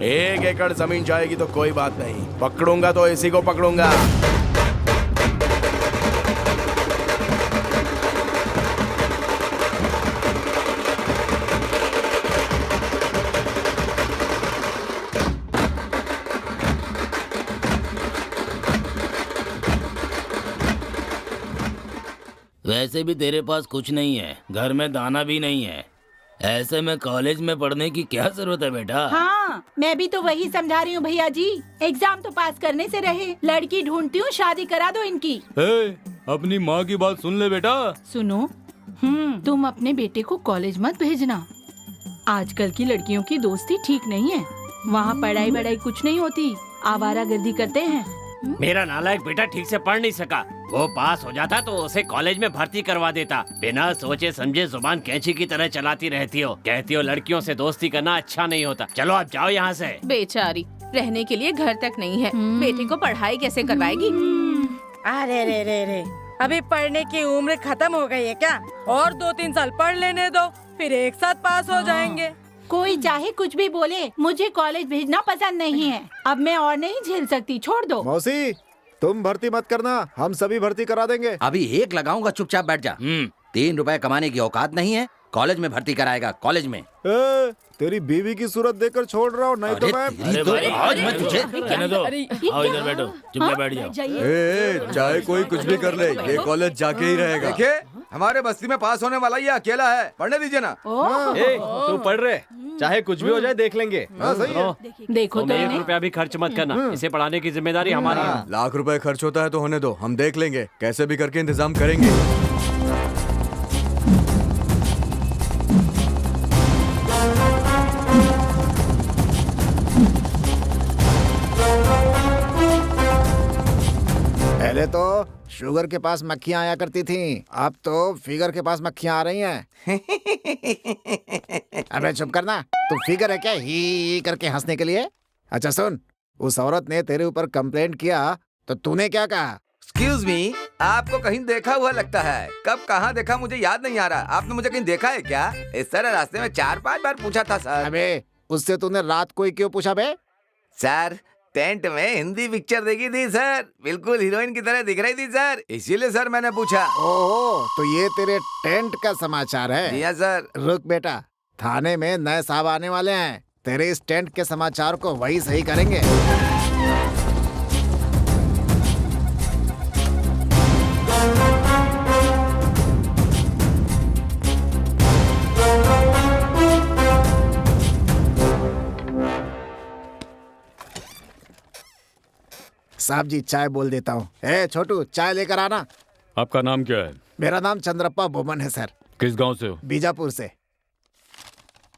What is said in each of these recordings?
1 एकड़ जमीन जाएगी तो कोई बात नहीं, पकड़ूंगा तो इसी को पकड़ूंगा। वैसे भी तेरे पास कुछ नहीं है, घर में दाना भी नहीं है, ऐसे में कॉलेज में पढ़ने की क्या जरूरत है बेटा? हाँ, मैं भी तो वही समझा रही हूँ भैया जी। एग्जाम तो पास करने से रहे, लड़की ढूंढती हूँ, शादी करा दो इनकी। अपनी माँ की बात सुन ले बेटा। सुनो, तुम अपने बेटे को कॉलेज मत भेजना। आजकल की लड़कियों की दोस्ती ठीक नहीं है, वहाँ पढ़ाई वढ़ाई कुछ नहीं होती, आवारागर्दी करते हैं। मेरा नालायक बेटा ठीक से पढ़ नहीं सका, वो पास हो जाता तो उसे कॉलेज में भर्ती करवा देता। बिना सोचे समझे जुबान कैंची की तरह चलाती रहती हो, कहती हो लड़कियों से दोस्ती करना अच्छा नहीं होता। चलो आप जाओ यहाँ से। बेचारी, रहने के लिए घर तक नहीं है, बेटे को पढ़ाई कैसे करवाएगी? अरे रे रे रे, अभी पढ़ने की उम्र खत्म हो गई है क्या? और 2-3 साल पढ़ लेने दो, फिर एक साथ पास हो जाएंगे। कोई चाहे कुछ भी बोले, मुझे कॉलेज भेजना पसंद नहीं है। अब मैं और नहीं झेल सकती, छोड़ दो। मौसी, तुम भर्ती मत करना, हम सभी भर्ती करा देंगे। अभी एक लगाऊंगा, चुपचाप बैठ जा। 3 रुपए कमाने की औकात नहीं है, कॉलेज में भर्ती कराएगा? कॉलेज में तेरी बीवी की सूरत देखकर छोड़ रहा हूँ, नहीं तो मैं आज मैं तुझे रहने दो, आओ इधर बैठो, चुपचाप बैठ जाओ। चाहे कोई कुछ भी कर ले, ये कॉलेज जाके ही रहेगा। देखिए, हमारे बस्ती में पास होने वाला ये अकेला है, पढ़ने दीजिए ना। तू पढ़ रहे, चाहे कुछ भी हो जाए देख लेंगे। सही है। देखो तुम तो 1 रुपया भी खर्च मत करना, इसे पढ़ाने की जिम्मेदारी हमारी है। लाख रुपए खर्च होता है तो होने दो, हम देख लेंगे, कैसे भी करके इंतजाम करेंगे। पहले तो शुगर के पास मक्खियाँ आया करती थीं, अब तो फिगर के पास मक्खियाँ आ रही हैं। अबे चुप करना, तू फिगर है क्या ही करके हंसने के लिए? अच्छा सुन, उस औरत ने तेरे ऊपर कंप्लेंट किया तो तूने क्या कहा? एक्सक्यूज मी, आपको कहीं देखा हुआ लगता है। कब कहाँ देखा मुझे याद नहीं आ रहा। आपने मुझे कहीं देखा है क्या? इस तरह रास्ते में 4-5 बार पूछा था सर। अबे उससे तूने रात को ही क्यों पूछा बे? सर, टेंट में हिंदी पिक्चर देखी थी सर, बिल्कुल हीरोइन की तरह दिख रही थी सर, इसीलिए सर मैंने पूछा। ओह, तो ये तेरे टेंट का समाचार है? जी हाँ सर। रुक बेटा, थाने में नए साहब आने वाले हैं, तेरे इस टेंट के समाचार को वही सही करेंगे। साहब जी, चाय बोल देता हूँ। छोटू, चाय लेकर आना। आपका नाम क्या है? मेरा नाम चंद्रप्पा बोमन है सर। किस गांव से हो? बीजापुर से।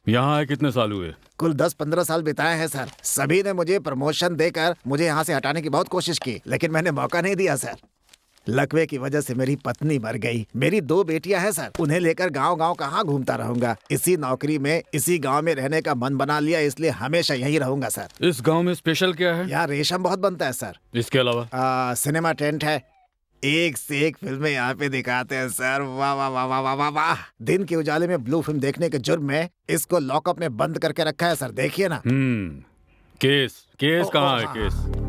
यहाँ आए कितने साल हुए? कुल 10-15 साल बिताए हैं सर। सभी ने मुझे प्रमोशन देकर मुझे यहाँ से हटाने की बहुत कोशिश की, लेकिन मैंने मौका नहीं दिया सर। लकवे की वजह से मेरी पत्नी मर गई। मेरी 2 बेटियां हैं सर, उन्हें लेकर गांव-गांव कहाँ घूमता रहूंगा। इसी नौकरी में, इसी गांव में रहने का मन बना लिया, इसलिए हमेशा यही रहूंगा सर। इस गांव में स्पेशल क्या है? यहाँ रेशम बहुत बनता है सर। इसके अलावा सिनेमा टेंट है, एक से एक फिल्में यहाँ पे दिखाते हैं सर। वाह वाह वाह वाह वाह वाह वाह। दिन के उजाले में ब्लू फिल्म देखने के जुर्म में इसको लॉकअप में बंद करके रखा है सर, देखिए ना। केस कहाँ है? केस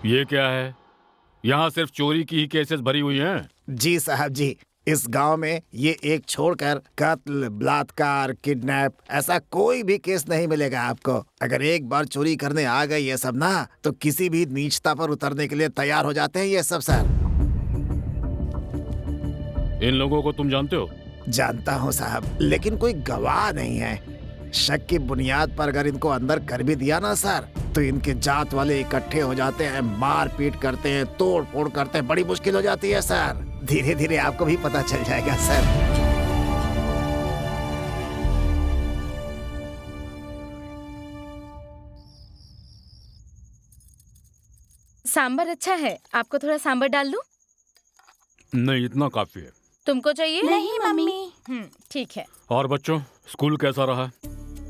ये क्या है? यहाँ सिर्फ चोरी की ही केसेस भरी हुई हैं। जी साहब जी, इस गांव में ये एक छोड़कर कत्ल, बलात्कार, किडनैप, ऐसा कोई भी केस नहीं मिलेगा आपको। अगर एक बार चोरी करने आ गए ये सब ना, तो किसी भी नीचता पर उतरने के लिए तैयार हो जाते हैं ये सब सर। इन लोगों को तुम जानते हो? जानता हूँ साहब, लेकिन कोई गवाह नहीं है। शक की बुनियाद पर अगर इनको अंदर कर भी दिया ना सर, तो इनके जात वाले इकट्ठे हो जाते हैं, मार पीट करते हैं, तोड़ फोड़ करते हैं, बड़ी मुश्किल हो जाती है सर। धीरे धीरे आपको भी पता चल जाएगा सर। सांबर अच्छा है, आपको थोड़ा सांबर डाल दूं? नहीं, इतना काफी है। तुमको चाहिए? नहीं मम्मी। ठीक है। और बच्चों, स्कूल कैसा रहा?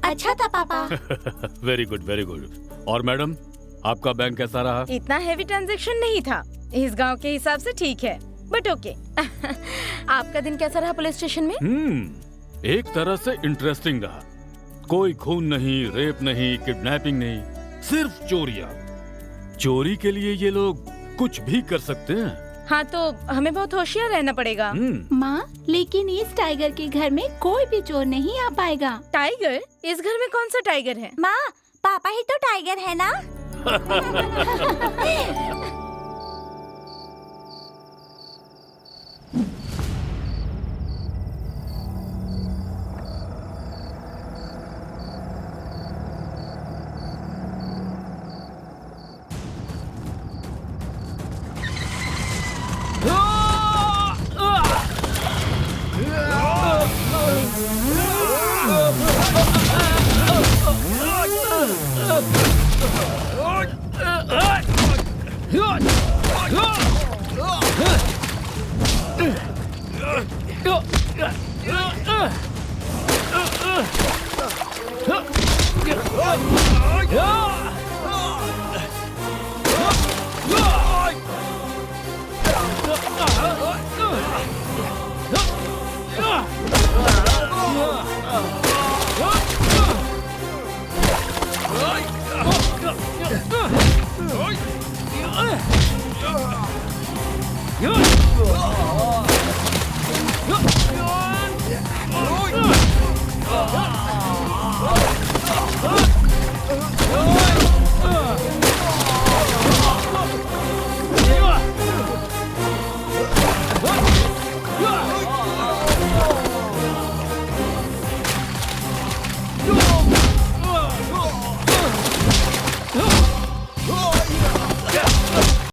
अच्छा था पापा। Very good, very good. और मैडम, आपका बैंक कैसा रहा? इतना हैवी ट्रांजैक्शन नहीं था, इस गांव के हिसाब से ठीक है, बट ओके। आपका दिन कैसा रहा पुलिस स्टेशन में? एक तरह से इंटरेस्टिंग रहा। कोई खून नहीं, रेप नहीं, किडनैपिंग नहीं, सिर्फ चोरियां। चोरी के लिए ये लोग कुछ भी कर सकते हैं। हाँ, तो हमें बहुत होशियार रहना पड़ेगा। माँ, लेकिन इस टाइगर के घर में कोई भी चोर नहीं आ पाएगा। टाइगर? इस घर में कौन सा टाइगर है? माँ, पापा ही तो टाइगर है ना। Oh!